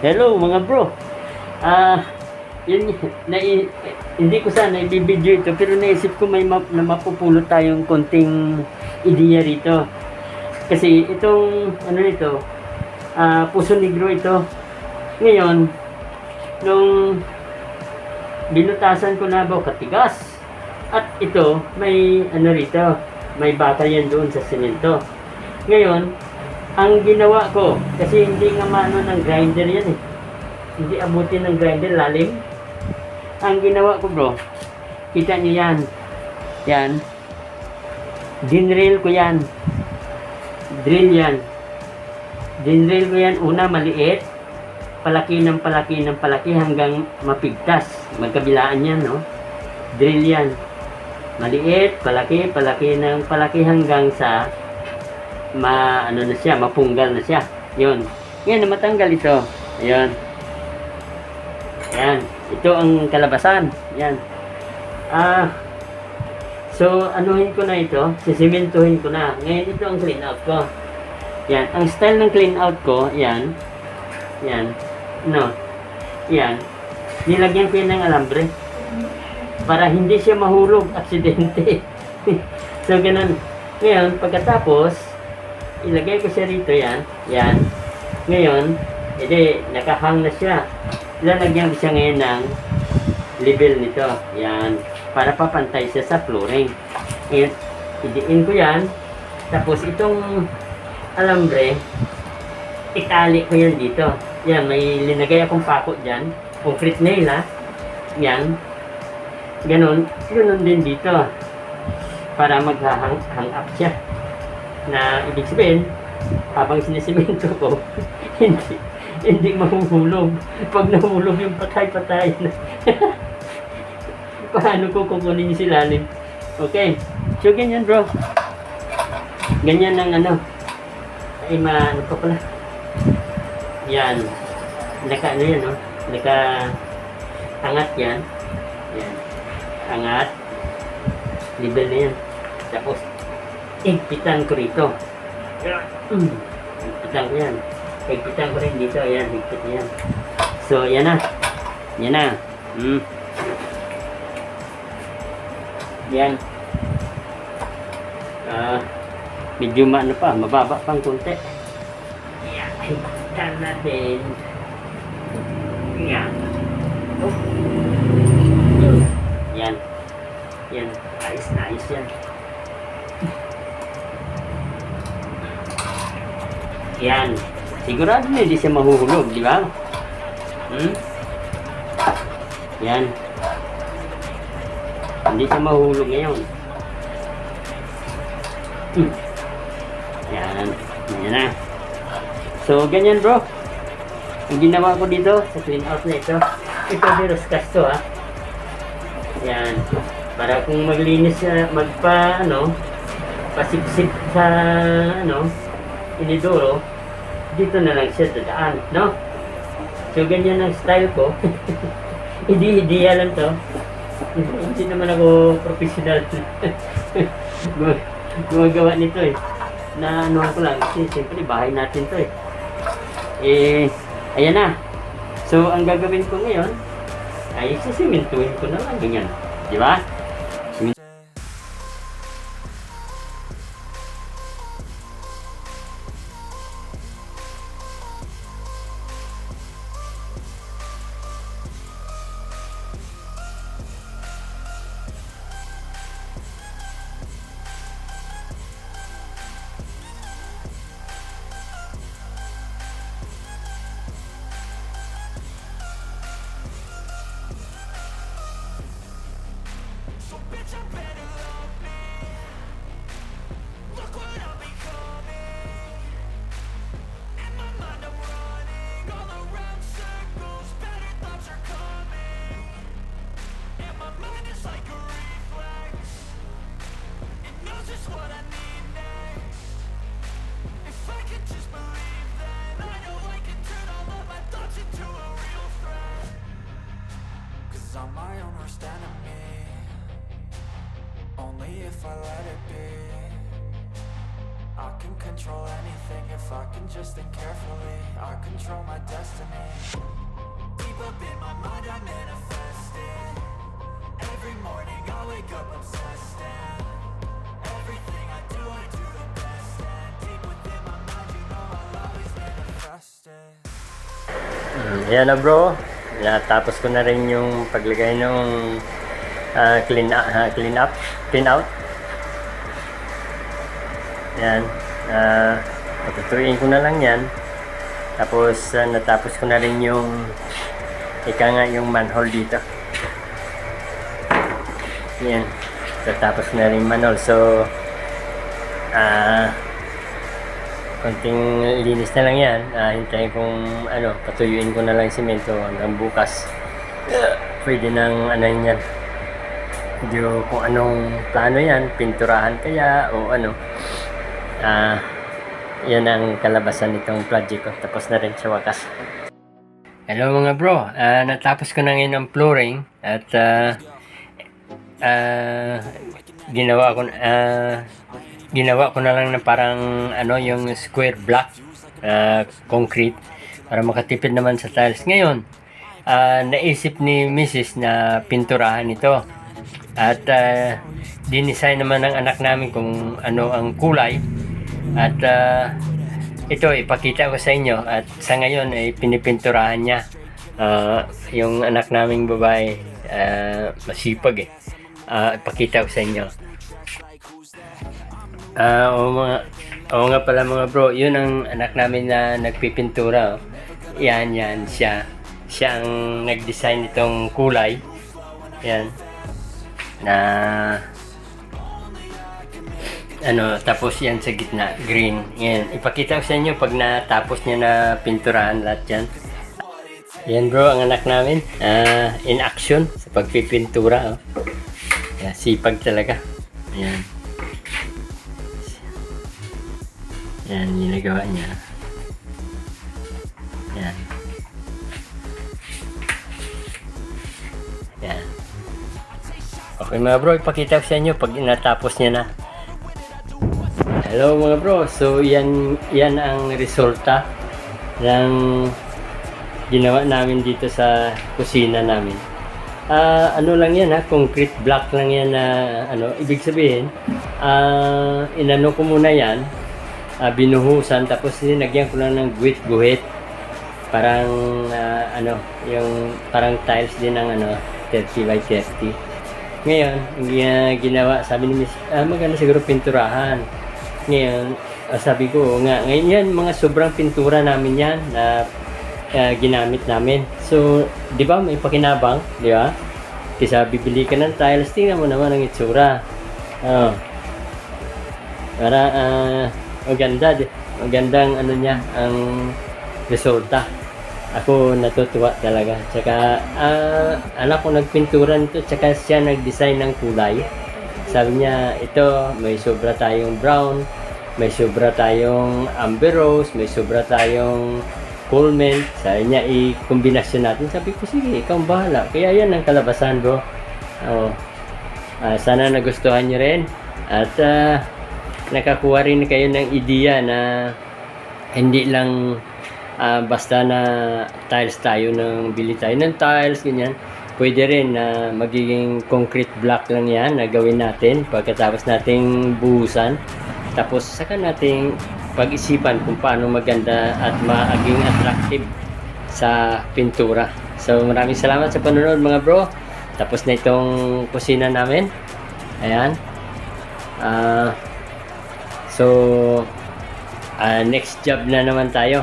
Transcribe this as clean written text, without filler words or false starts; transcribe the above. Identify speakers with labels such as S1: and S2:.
S1: Hello mga bro. Ah, yun, hindi ko sana i-video ito pero naisip ko na mapupulot tayong konting ideya rito. Kasi itong ano nito, Puso Negro ito. Ngayon, nung binutasan ko na ba katigas. At ito, may ano rito, may bata yan doon sa semento. Ngayon, ang ginawa ko, kasi hindi nga maano ng grinder yan eh. Hindi abutin ng grinder, lalim. Ang ginawa ko bro, kita nyo yan. Yan. Dinrill ko yan. Drill yan. Dinrill ko yan, una maliit. Palaki ng palaki ng palaki hanggang mapigtas. Magkabilaan yan, no? Drill yan. Maliit, palaki, palaki ng palaki hanggang sa ano na siya, mapunggal na siya. Yun. Ngayon, matanggal ito. Ayan. Ayan. Ito ang kalabasan. Ayan. So, anuhin ko na ito. Sisimentuhin ko na. Ngayon, ito ang clean out ko. Ayan. Ang style ng clean out ko, ayan. Ayan. No. Ayan. Nilagyan ko yan ng alambre. Para hindi siya mahulog. Aksidente. So, ganun. Ngayon, pagkatapos, ilagay ko siya rito yan. Yan. Ngayon, edi, nakahang na siya. Lalagyan ko siya ngayon ng level nito. Yan. Para papantay siya sa flooring. Ngayon, idiin ko yan. Tapos itong alambre, itali ko yan dito. Yan, may linagay akong pako dyan. Concrete nail ha. Yan. Ganon. Ganon din dito. Para mag-hang up siya. Na ibig sabihin, habang sinisimento ko, hindi mahuhulog. Pag nahulog yung patay-patay na. Paano ko kukunin yung silalim? Okay. So, ganyan bro. Ganyan ang ano. Ay, ano pa pala. Yan. Ano yan, no? Angat yan. Yan. Angat. Level na yan. Tapos, higpitan ko rito. Higpitan ko yan. Higpitan ko rin dito. Ayan, higpit yan. So, yan na. Yan na. Yan. Medyo ano pa, mababa pang konti. Yan. Higpitan natin. Yan. Oh. Yan. Yan. Ayos na ayos yan. Yan. Sigurado na hindi siya mahuhulog, di ba? Yan. Hindi siya mahuhulog ngayon. Yan. Yan na. So, ganyan bro. Ang ginawa ko dito sa clean out na ito. Ito virus casto ha. Yan. Para kung maglinis siya, pasipsip sa, inidoro, dito na lang siya dadaan, no? So, ganyan ang style ko. Hindi lang to. Hindi naman ako professional. Gumagawa nito eh. Na ano ko lang, kasi siyempre bahay natin to eh. Ayan na. So, ang gagawin ko ngayon, ay sisimentuhin ko na lang ganyan. Di ba?
S2: I'm my own worst enemy. Only if I let it be. I can control anything if I can just think carefully. I control my destiny. Deep up in my mind I manifest it. Every morning I wake up obsessed, and everything I do the best. And deep within my mind, you know I'll always manifest it.
S3: Ayan na bro, natapos ko na rin yung paglagay ng clean out. Ayan, patutuin ko na lang yan. Tapos natapos ko na rin yung yung manhole dito. Ayan, natapos ko na rin manhole. So konting linis na lang yan. Hintayin kong patuyuin ko na lang yung simento hanggang bukas. Pwede nang yan. Medyo kung anong plano yan, pinturahan kaya o ano. Yan ang kalabasan nitong project ko. Tapos na rin sa wakas. Hello mga bro, natapos ko na ngayon ang flooring at ginawa ko na lang na parang yung square block concrete para makatipid naman sa tiles. Ngayon, naisip ni Mrs. na pinturahan ito at dinesign naman ng anak namin kung ano ang kulay at ito ipakita ko sa inyo at sa ngayon ay pinipinturahan niya. Yung anak naming babae masipag ipakita ko sa inyo. Oo nga pala mga bro, yun ang anak namin na nagpipintura. Yan siya ang nag-design nitong kulay. Yan na tapos yan sa gitna green. Yan, ipakita ko sa inyo pag natapos niya na pinturahan lahat yan. Yan bro, ang anak namin in action sa pagpipintura. Yan, sipag talaga. Yan, ginagawa niya. Yan. Okay mga bro, ipakita ko sa inyo pag natapos niya na. Hello mga bro, so yan ang resulta ng ginawa namin dito sa kusina namin. Lang yan concrete block lang yan na ibig sabihin, inano ko muna yan, binuhusan tapos ninagyan ko lang ng guhit parang yung parang tiles din ng 30 by 30. Ngayon ginawa, sabi ni Miss, maganda siguro pinturahan. Ngayon sabi ko ngayon yan mga sobrang pintura namin yan na ginamit namin. So di ba may pakinabang, di ba? Kasi bibili ka ng tiles, tingnan mo naman ang itsura. Para magandang niya ang resulta. Ako natutuwa talaga. Tsaka anak ko nagpintura nito, tsaka siya nag-design ng kulay. Sabi niya, ito may sobra tayong brown, may sobra tayong amber rose, may sobra tayong coolment. Sabi niya, i-kombinasyon natin. Sabi ko, sige, ikaw ang bahala. Kaya yan ang kalabasan bro. Sana nagustuhan niyo rin. At nakakuha rin kayo ng ideya na hindi lang basta na tiles tayo, bili tayo ng tiles, ganyan. Pwede rin na magiging concrete block lang yan na gawin natin pagkatapos nating buhusan. Tapos saka nating pag-isipan kung paano maganda at maging attractive sa pintura. So maraming salamat sa panonood mga bro. Tapos na itong kusina namin. Ayan. So next job na naman tayo.